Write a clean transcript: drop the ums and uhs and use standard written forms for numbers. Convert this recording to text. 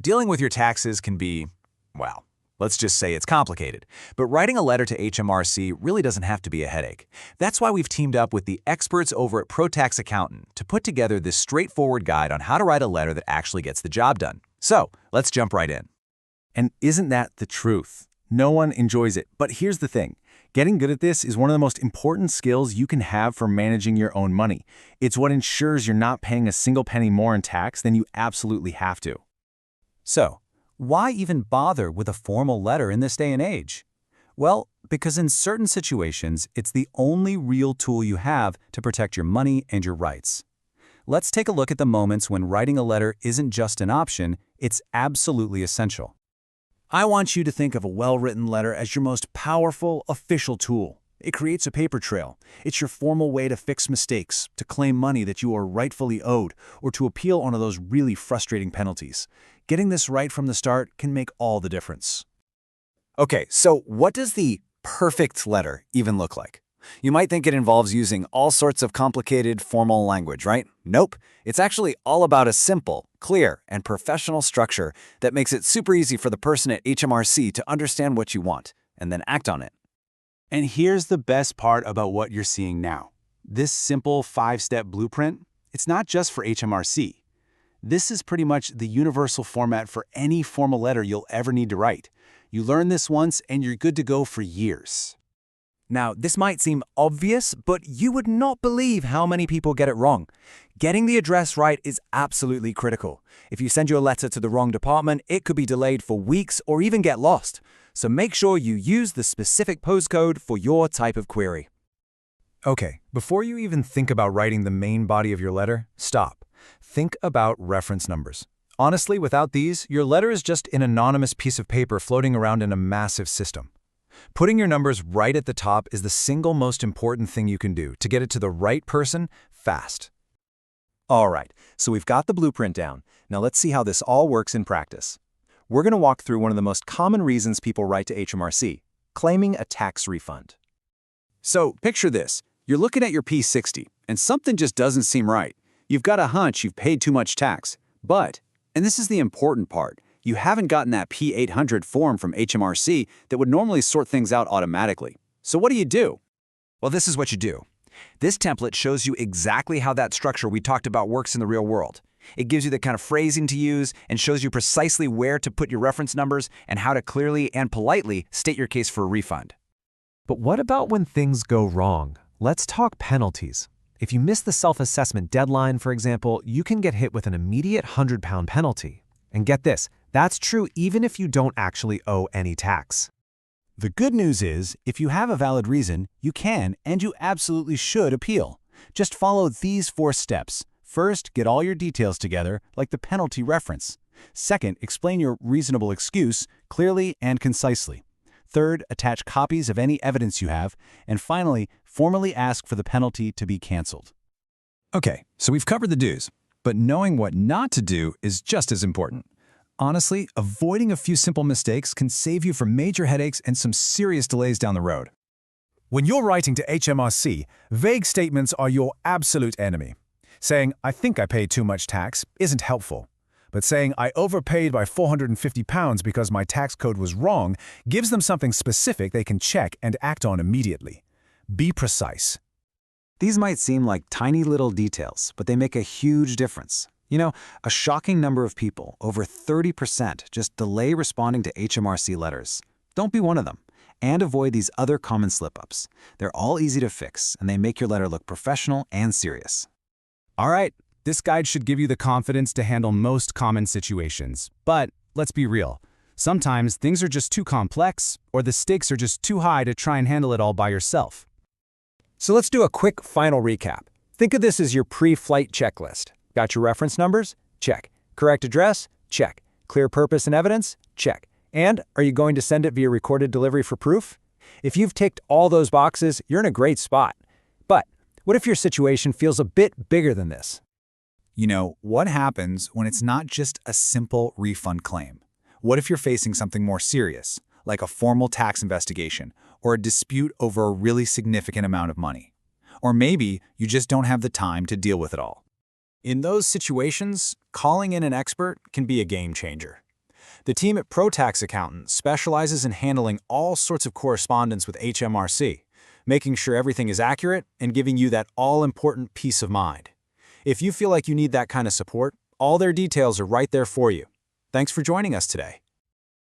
Dealing with your taxes can be, well, let's just say it's complicated. But writing a letter to HMRC really doesn't have to be a headache. That's why we've teamed up with the experts over at ProTax Accountant to put together this straightforward guide on how to write a letter that actually gets the job done. So, let's jump right in. And isn't that the truth? No one enjoys it. But here's the thing. Getting good at this is one of the most important skills you can have for managing your own money. It's what ensures you're not paying a single penny more in tax than you absolutely have to. So, why even bother with a formal letter in this day and age? Well, because in certain situations, it's the only real tool you have to protect your money and your rights. Let's take a look at the moments when writing a letter isn't just an option, it's absolutely essential. I want you to think of a well-written letter as your most powerful, official tool. It creates a paper trail. It's your formal way to fix mistakes, to claim money that you are rightfully owed, or to appeal one of those really frustrating penalties. Getting this right from the start can make all the difference. Okay, so what does the perfect letter even look like? You might think it involves using all sorts of complicated formal language, right? Nope. It's actually all about a simple, clear, and professional structure that makes it super easy for the person at HMRC to understand what you want and then act on it. And here's the best part about what you're seeing now. This simple 5-step blueprint, it's not just for HMRC. This is pretty much the universal format for any formal letter you'll ever need to write. You learn this once and you're good to go for years. Now, this might seem obvious, but you would not believe how many people get it wrong. Getting the address right is absolutely critical. If you send your letter to the wrong department, it could be delayed for weeks or even get lost. So make sure you use the specific postcode for your type of query. Okay, before you even think about writing the main body of your letter, stop. Think about reference numbers. Honestly, without these, your letter is just an anonymous piece of paper floating around in a massive system. Putting your numbers right at the top is the single most important thing you can do to get it to the right person fast. All right, so we've got the blueprint down. Now let's see how this all works in practice. We're going to walk through one of the most common reasons people write to HMRC, claiming a tax refund. So picture this. You're looking at your P60, and something just doesn't seem right. You've got a hunch you've paid too much tax. But, and this is the important part, you haven't gotten that P800 form from HMRC that would normally sort things out automatically. So what do? Well, this is what you do. This template shows you exactly how that structure we talked about works in the real world. It gives you the kind of phrasing to use and shows you precisely where to put your reference numbers and how to clearly and politely state your case for a refund. But what about when things go wrong? Let's talk penalties. If you miss the self-assessment deadline, for example, you can get hit with an immediate £100 penalty. And get this, that's true even if you don't actually owe any tax. The good news is, if you have a valid reason, you can and you absolutely should appeal. Just follow these 4 steps. First, get all your details together, like the penalty reference. Second, explain your reasonable excuse clearly and concisely. Third, attach copies of any evidence you have. And finally, formally ask for the penalty to be canceled. Okay, so we've covered the do's, but knowing what not to do is just as important. Honestly, avoiding a few simple mistakes can save you from major headaches and some serious delays down the road. When you're writing to HMRC, vague statements are your absolute enemy. Saying, "I think I paid too much tax," isn't helpful. But saying, "I overpaid by £450 because my tax code was wrong," gives them something specific they can check and act on immediately. Be precise. These might seem like tiny little details, but they make a huge difference. You know, a shocking number of people, over 30%, just delay responding to HMRC letters. Don't be one of them. And avoid these other common slip-ups. They're all easy to fix, and they make your letter look professional and serious. All right, this guide should give you the confidence to handle most common situations. But let's be real. Sometimes things are just too complex, or the stakes are just too high to try and handle it all by yourself. So let's do a quick final recap. Think of this as your pre-flight checklist. Got your reference numbers? Check. Correct address? Check. Clear purpose and evidence? Check. And are you going to send it via recorded delivery for proof? If you've ticked all those boxes, you're in a great spot. But what if your situation feels a bit bigger than this? You know, what happens when it's not just a simple refund claim? What if you're facing something more serious, like a formal tax investigation or a dispute over a really significant amount of money? Or maybe you just don't have the time to deal with it all. In those situations, calling in an expert can be a game changer. The team at ProTax Accountant specializes in handling all sorts of correspondence with HMRC, making sure everything is accurate and giving you that all-important peace of mind. If you feel like you need that kind of support, all their details are right there for you. Thanks for joining us today.